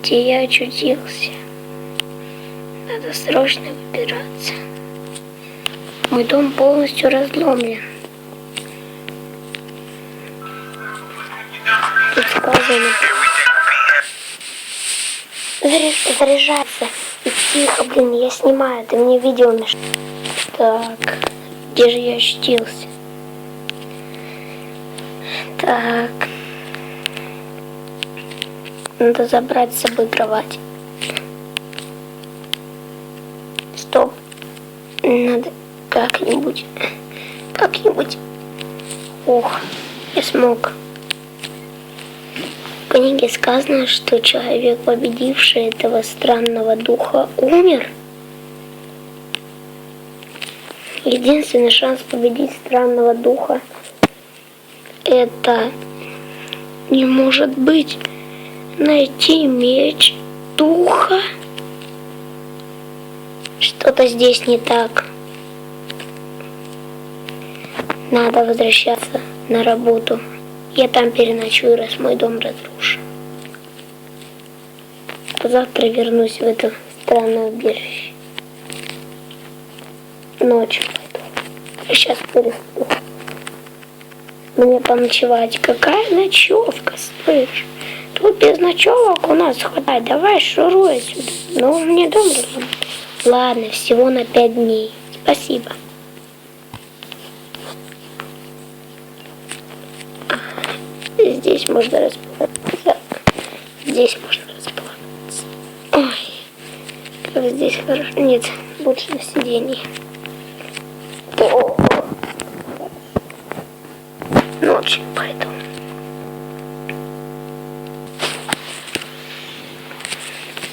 где я очутился. Надо срочно выбираться. Мой дом полностью разломлен. Тут сказано. Заряжаться. И тихо, блин, я снимаю, ты мне видео мешаешь. Так, где же я очутился? Так. Надо забрать с собой кровать. Стоп. Надо как-нибудь. Ох, я смог. В книге сказано, что человек, победивший этого странного духа, умер. Единственный шанс победить странного духа — это не может быть найти меч духа. Что-то здесь не так. Надо возвращаться на работу. Я там переночую, раз мой дом разрушен. А завтра вернусь в это странное убежище. Ночью пойду. Сейчас пересплю. Мне поночевать. Какая ночевка, слышь? Тут без ночевок у нас хватает. Давай шуруй отсюда. Ну, мне дом разломать. Ладно, всего на 5 дней. Спасибо. Здесь можно располагаться. Здесь можно располагаться. Ой, как здесь хорошо. Нет, лучше на сиденье. Ночью пойду.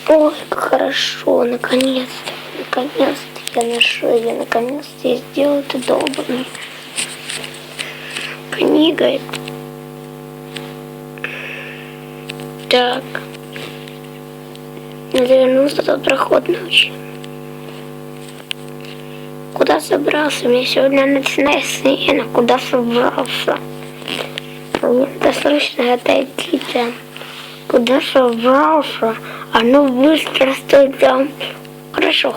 Ой, как хорошо, наконец-то я наконец-то сделал это долбанной книгой. Так. Надо вернуться, тот проход ночью. Куда собрался? Мне сегодня ночная смена. Куда собрался? Мне надо срочно отойти там. Куда собрался? А ну быстро стой там. Хорошо.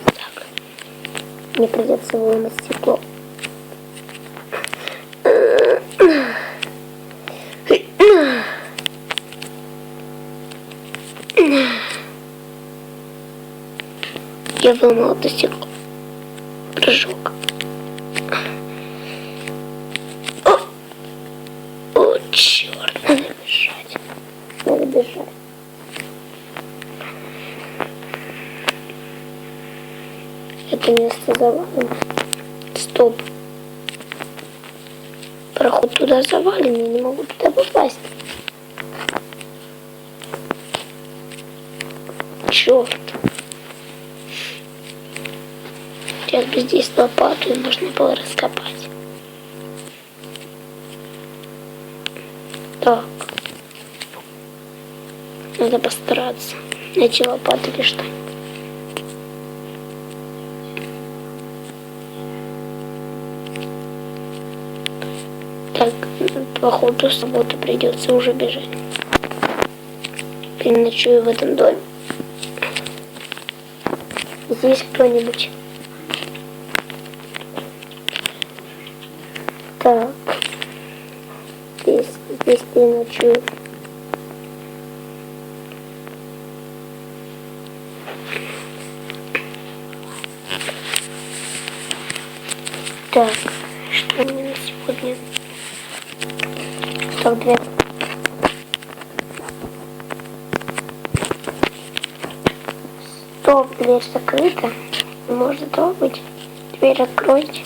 Так. Мне придется выломать стекло. Я выломал это стекло. Прыжок. О, черт, надо бежать. Это место завалено. Стоп. Проход туда завален, я не могу туда попасть. Черт. Сейчас бы здесь лопату и можно было раскопать. Так. Надо постараться найти лопату или что-нибудь. Так, походу с работы придется уже бежать. Переночую в этом доме. Здесь кто-нибудь? Так. Здесь переночую. Так, что у меня на сегодня? Так, дверь. Стоп, дверь закрыта. Может быть, дверь откройте.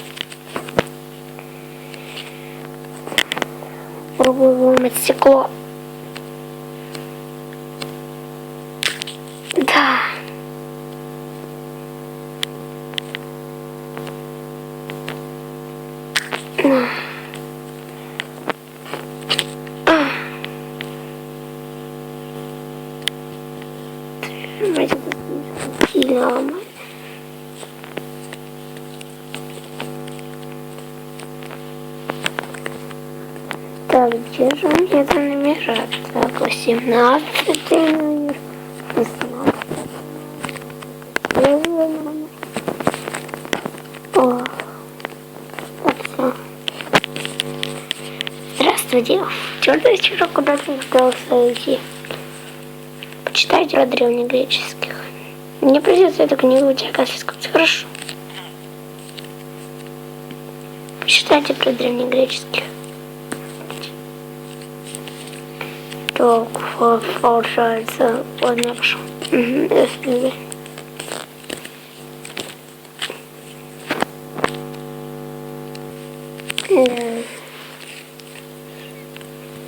Пробую выломать стекло. Да. Сильно ломать. Так, где же у меня там номера? Так, 18 номер, 16. Номер. О, так, все. Здравствуйте. Черный чурок куда-то пытался идти. Почитайте про древнегреческих. Мне придется эту книгу у тебя конфисковать. Хорошо. Почитайте про древнегреческих. Так, получается. Ладно, я пошел. Угу,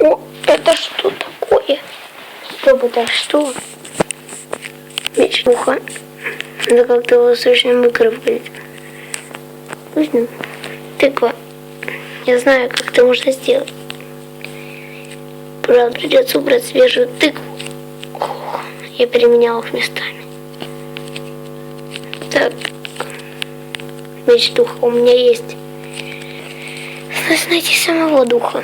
О, это что такое? Стоп, это что? Меч духа. Надо как-то его срочно выкарабкать. Нужно? Тыква. Я знаю, как это можно сделать. Правда, придется убрать свежую тыкву. Я переменял их местами. Так. Меч духа у меня есть. Надо найти самого духа.